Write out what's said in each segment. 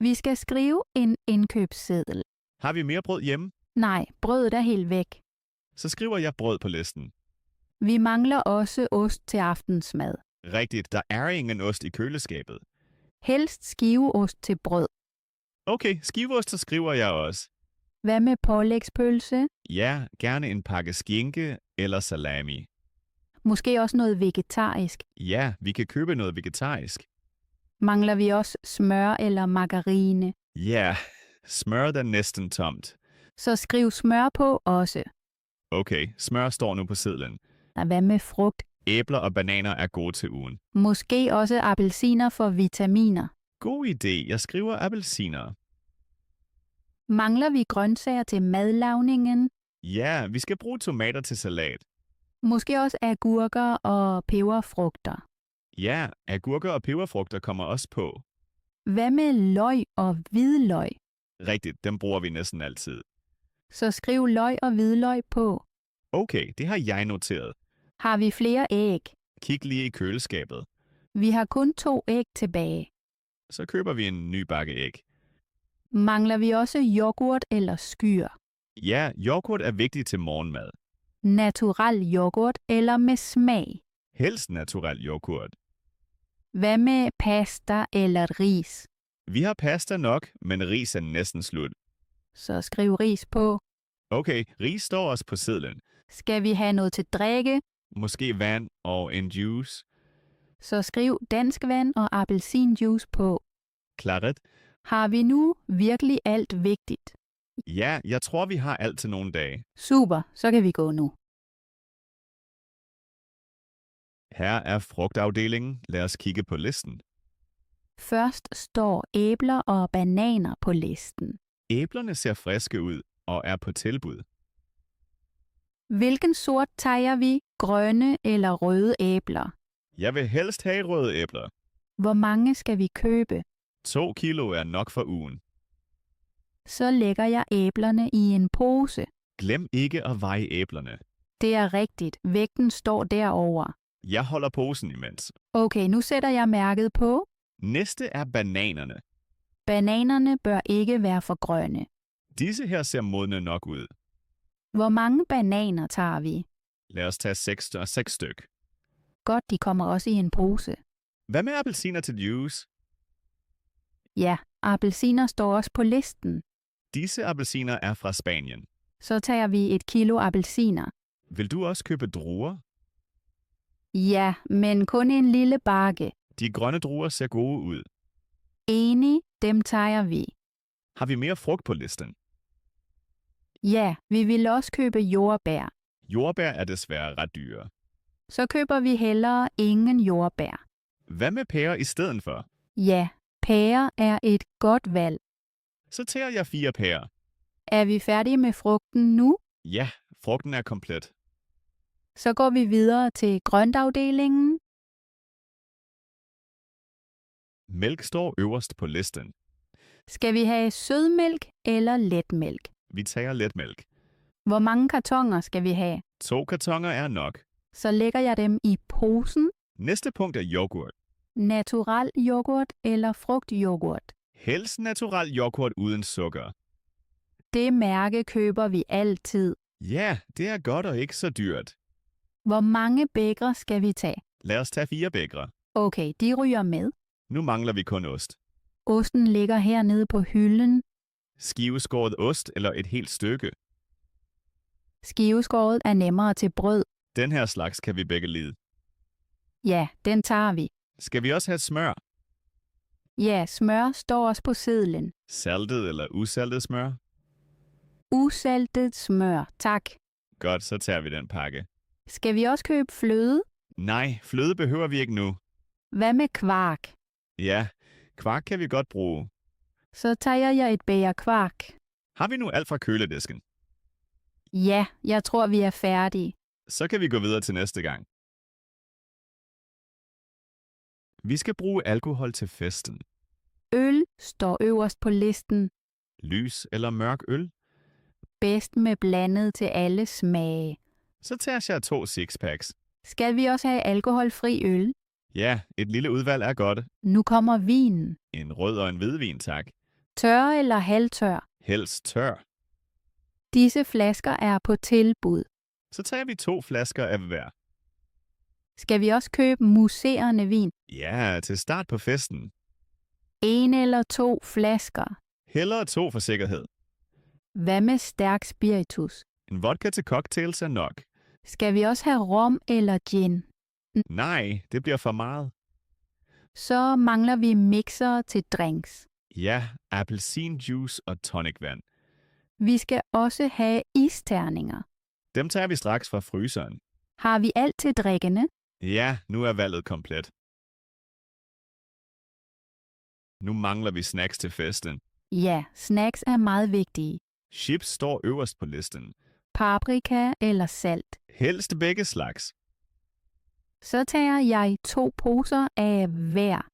Vi skal skrive en indkøbsseddel. Har vi mere brød hjemme? Nej, brødet er helt væk. Så skriver jeg brød på listen. Vi mangler også ost til aftensmad. Rigtigt, der er ingen ost i køleskabet. Helst skiveost til brød. Okay, skiveost så skriver jeg også. Hvad med pålægspølse? Ja, gerne en pakke skinke eller salami. Måske også noget vegetarisk. Ja, vi kan købe noget vegetarisk. Mangler vi også smør eller margarine? Ja, smør er næsten tomt. Så skriv smør på også. Okay, smør står nu på sedlen. Og hvad med frugt? Æbler og bananer er gode til ugen. Måske også appelsiner for vitaminer. God idé, jeg skriver appelsiner. Mangler vi grøntsager til madlavningen? Ja, vi skal bruge tomater til salat. Måske også agurker og peberfrugter. Ja, agurker og peberfrugter kommer også på. Hvad med løg og hvidløg? Rigtigt, dem bruger vi næsten altid. Så skriv løg og hvidløg på. Okay, det har jeg noteret. Har vi flere æg? Kig lige i køleskabet. Vi har kun 2 æg tilbage. Så køber vi en ny bakke æg. Mangler vi også yoghurt eller skyr? Ja, yoghurt er vigtig til morgenmad. Natural yoghurt eller med smag? Helst naturel yoghurt. Hvad med pasta eller ris? Vi har pasta nok, men ris er næsten slut. Så skriv ris på. Okay, ris står også på sedlen. Skal vi have noget til drikke? Måske vand og en juice. Så skriv dansk vand og appelsinjuice på. Klaret. Har vi nu virkelig alt vigtigt? Ja, jeg tror, vi har alt til nogle dage. Super, så kan vi gå nu. Her er frugtafdelingen. Lad os kigge på listen. Først står æbler og bananer på listen. Æblerne ser friske ud og er på tilbud. Hvilken sort tager vi? Grønne eller røde æbler? Jeg vil helst have røde æbler. Hvor mange skal vi købe? 2 kilo er nok for ugen. Så lægger jeg æblerne i en pose. Glem ikke at veje æblerne. Det er rigtigt. Vægten står derovre. Jeg holder posen imens. Okay, nu sætter jeg mærket på. Næste er bananerne. Bananerne bør ikke være for grønne. Disse her ser modne nok ud. Hvor mange bananer tager vi? Lad os tage 6 styk. Godt, de kommer også i en pose. Hvad med appelsiner til juice? Ja, appelsiner står også på listen. Disse appelsiner er fra Spanien. Så tager vi 1 kilo appelsiner. Vil du også købe druer? Ja, men kun en lille bakke. De grønne druer ser gode ud. Enig, dem tager vi. Har vi mere frugt på listen? Ja, vi vil også købe jordbær. Jordbær er desværre ret dyre. Så køber vi hellere ingen jordbær. Hvad med pærer i stedet for? Ja, pærer er et godt valg. Så tager jeg 4 pærer. Er vi færdige med frugten nu? Ja, frugten er komplet. Så går vi videre til grøntafdelingen. Mælk står øverst på listen. Skal vi have sødmælk eller letmælk? Vi tager letmælk. Hvor mange kartoner skal vi have? 2 kartoner er nok. Så lægger jeg dem i posen. Næste punkt er yoghurt. Natural yoghurt eller frugtyoghurt. Helst natural yoghurt uden sukker. Det mærke køber vi altid. Ja, det er godt og ikke så dyrt. Hvor mange bækre skal vi tage? Lad os tage 4 bækre. Okay, de ryger med. Nu mangler vi kun ost. Osten ligger hernede på hylden. Skiveskåret ost eller et helt stykke. Skiveskåret er nemmere til brød. Den her slags kan vi begge lide. Ja, den tager vi. Skal vi også have smør? Ja, smør står også på sedlen. Saltet eller usaltet smør? Usaltet smør, tak. Godt, så tager vi den pakke. Skal vi også købe fløde? Nej, fløde behøver vi ikke nu. Hvad med kvark? Ja, kvark kan vi godt bruge. Så tager jeg et bæger kvark. Har vi nu alt fra køledisken? Ja, jeg tror, vi er færdige. Så kan vi gå videre til næste gang. Vi skal bruge alkohol til festen. Øl står øverst på listen. Lys eller mørk øl? Bedst med blandet til alle smage. Så tager jeg 2 sixpacks. Skal vi også have alkoholfri øl? Ja, et lille udvalg er godt. Nu kommer vinen. En rød og en hvidvin, tak. Tør eller halvtør? Helst tør. Disse flasker er på tilbud. Så tager vi 2 flasker af hver. Skal vi også købe museerne vin? Ja, til start på festen. 1 eller 2 flasker. Hellere 2 for sikkerhed. Hvad med stærk spiritus? En vodka til cocktails er nok. Skal vi også have rom eller gin? Nej, det bliver for meget. Så mangler vi mixere til drinks. Ja, appelsinjuice og tonicvand. Vi skal også have isterninger. Dem tager vi straks fra fryseren. Har vi alt til drikkene? Ja, nu er valget komplet. Nu mangler vi snacks til festen. Ja, snacks er meget vigtige. Chips står øverst på listen. Paprika eller salt. Helst begge slags. Så tager jeg 2 poser af hver.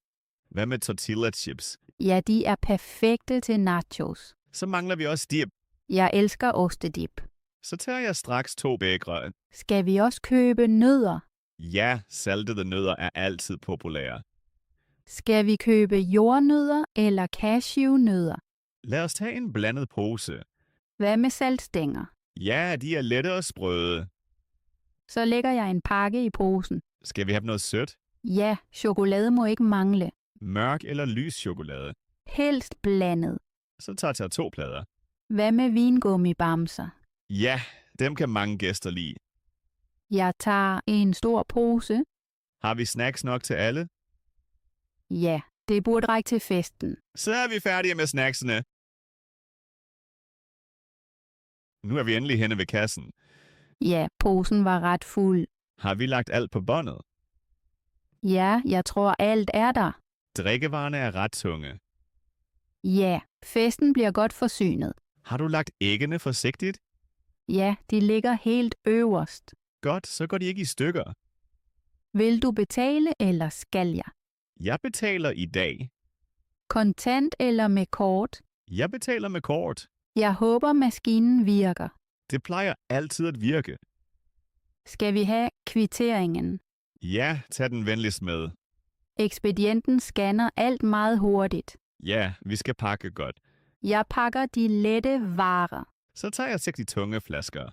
Hvad med tortilla chips? Ja, de er perfekte til nachos. Så mangler vi også dip. Jeg elsker ostedip. Så tager jeg straks 2 bægre. Skal vi også købe nødder? Ja, saltede nødder er altid populære. Skal vi købe jordnødder eller cashewnødder? Lad os tage en blandet pose. Hvad med saltstænger? Ja, de er lette og sprøde. Så lægger jeg en pakke i posen. Skal vi have noget sødt? Ja, chokolade må ikke mangle. Mørk eller lys chokolade? Helst blandet. Så tager jeg 2 plader. Hvad med vingummibamser? Ja, dem kan mange gæster lide. Jeg tager en stor pose. Har vi snacks nok til alle? Ja, det burde række til festen. Så er vi færdige med snacksene. Nu er vi endelig henne ved kassen. Ja, posen var ret fuld. Har vi lagt alt på båndet? Ja, jeg tror alt er der. Drikkevarerne er ret tunge. Ja, festen bliver godt forsynet. Har du lagt æggene forsigtigt? Ja, de ligger helt øverst. Godt, så går de ikke i stykker. Vil du betale, eller skal jeg? Jeg betaler i dag. Kontant eller med kort? Jeg betaler med kort. Jeg håber, maskinen virker. Det plejer altid at virke. Skal vi have kvitteringen? Ja, tag den venligst med. Ekspedienten scanner alt meget hurtigt. Ja, vi skal pakke godt. Jeg pakker de lette varer. Så tager jeg 6 de tunge flasker.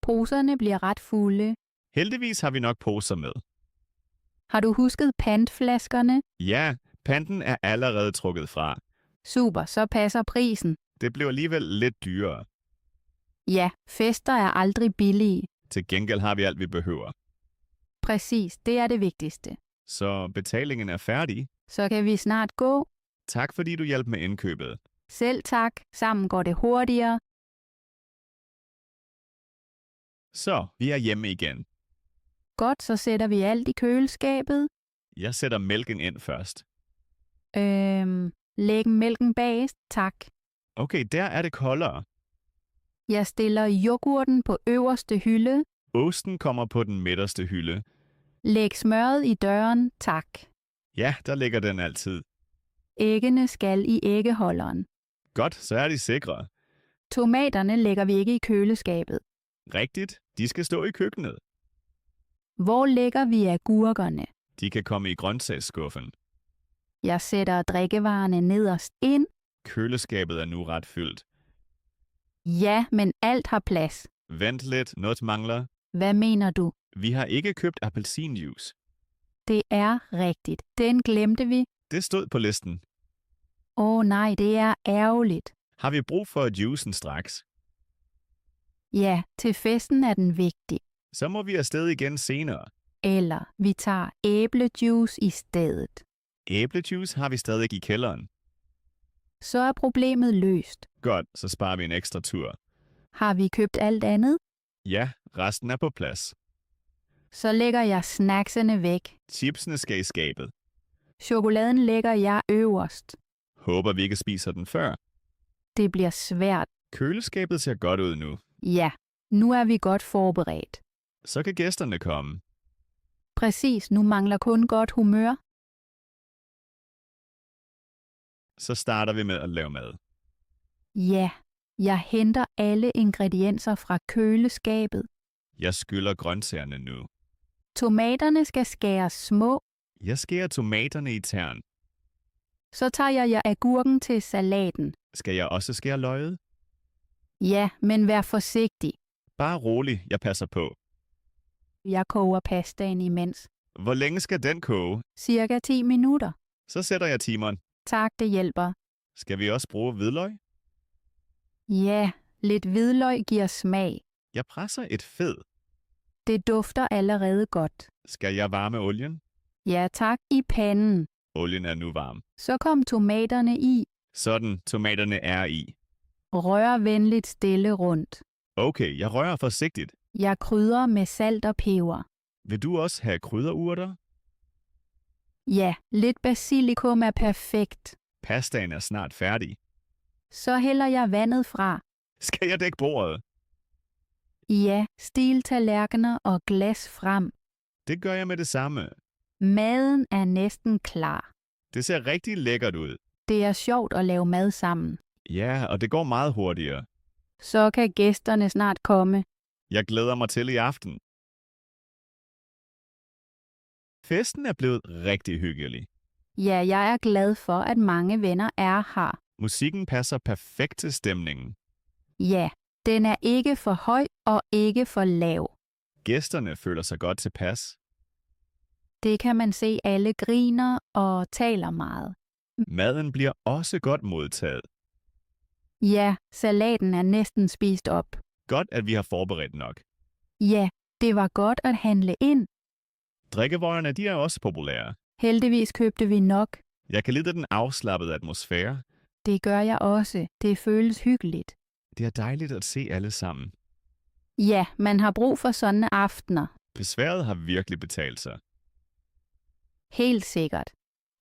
Poserne bliver ret fulde. Heldigvis har vi nok poser med. Har du husket pantflaskerne? Ja, panten er allerede trukket fra. Super, så passer prisen. Det blev alligevel lidt dyrere. Ja, fester er aldrig billige. Til gengæld har vi alt, vi behøver. Præcis, det er det vigtigste. Så betalingen er færdig. Så kan vi snart gå. Tak fordi du hjalp med indkøbet. Selv tak, sammen går det hurtigere. Så, vi er hjemme igen. Godt, så sætter vi alt i køleskabet. Jeg sætter mælken ind først. Læg mælken bagest, tak. Okay, der er det koldere. Jeg stiller yoghurten på øverste hylde. Osten kommer på den midterste hylde. Læg smøret i døren, tak. Ja, der ligger den altid. Æggene skal i æggeholderen. Godt, så er de sikre. Tomaterne lægger vi ikke i køleskabet. Rigtigt, de skal stå i køkkenet. Hvor lægger vi agurkerne? De kan komme i grøntsagsskuffen. Jeg sætter drikkevarerne nederst ind. Køleskabet er nu ret fyldt. Ja, men alt har plads. Vent lidt, noget mangler. Hvad mener du? Vi har ikke købt appelsinjuice. Det er rigtigt. Den glemte vi. Det stod på listen. Nej, det er ærgerligt. Har vi brug for juicen straks? Ja, til festen er den vigtig. Så må vi afsted igen senere. Eller vi tager æblejuice i stedet. Æblejuice har vi stadig i kælderen. Så er problemet løst. Godt, så sparer vi en ekstra tur. Har vi købt alt andet? Ja, resten er på plads. Så lægger jeg snacksene væk. Chipsene skal i skabet. Chokoladen lægger jeg øverst. Håber vi ikke spiser den før. Det bliver svært. Køleskabet ser godt ud nu. Ja, nu er vi godt forberedt. Så kan gæsterne komme. Præcis, nu mangler kun godt humør. Så starter vi med at lave mad. Ja, jeg henter alle ingredienser fra køleskabet. Jeg skyller grøntsagerne nu. Tomaterne skal skæres små. Jeg skærer tomaterne i tern. Så tager jeg agurken til salaten. Skal jeg også skære løget? Ja, men vær forsigtig. Bare rolig, jeg passer på. Jeg koger pastaen imens. Hvor længe skal den koge? Cirka 10 minutter. Så sætter jeg timeren. Tak, det hjælper. Skal vi også bruge hvidløg? Ja, lidt hvidløg giver smag. Jeg presser et fed. Det dufter allerede godt. Skal jeg varme olien? Ja tak, i panden. Olien er nu varm. Så kom tomaterne i. Sådan, tomaterne er i. Rør venligt stille rundt. Okay, jeg rører forsigtigt. Jeg krydrer med salt og peber. Vil du også have krydderurter? Ja, lidt basilikum er perfekt. Pastaen er snart færdig. Så hælder jeg vandet fra. Skal jeg dække bordet? Ja, stil tallerkener og glas frem. Det gør jeg med det samme. Maden er næsten klar. Det ser rigtig lækkert ud. Det er sjovt at lave mad sammen. Ja, og det går meget hurtigere. Så kan gæsterne snart komme. Jeg glæder mig til i aften. Festen er blevet rigtig hyggelig. Ja, jeg er glad for, at mange venner er her. Musikken passer perfekt til stemningen. Ja, den er ikke for høj og ikke for lav. Gæsterne føler sig godt tilpas. Det kan man se, alle griner og taler meget. Maden bliver også godt modtaget. Ja, salaten er næsten spist op. Godt, at vi har forberedt nok. Ja, det var godt at handle ind. Drikkevarerne, de er også populære. Heldigvis købte vi nok. Jeg kan lide den afslappede atmosfære. Det gør jeg også. Det føles hyggeligt. Det er dejligt at se alle sammen. Ja, man har brug for sådanne aftener. Besværet har virkelig betalt sig. Helt sikkert.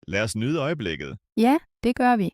Lad os nyde øjeblikket. Ja, det gør vi.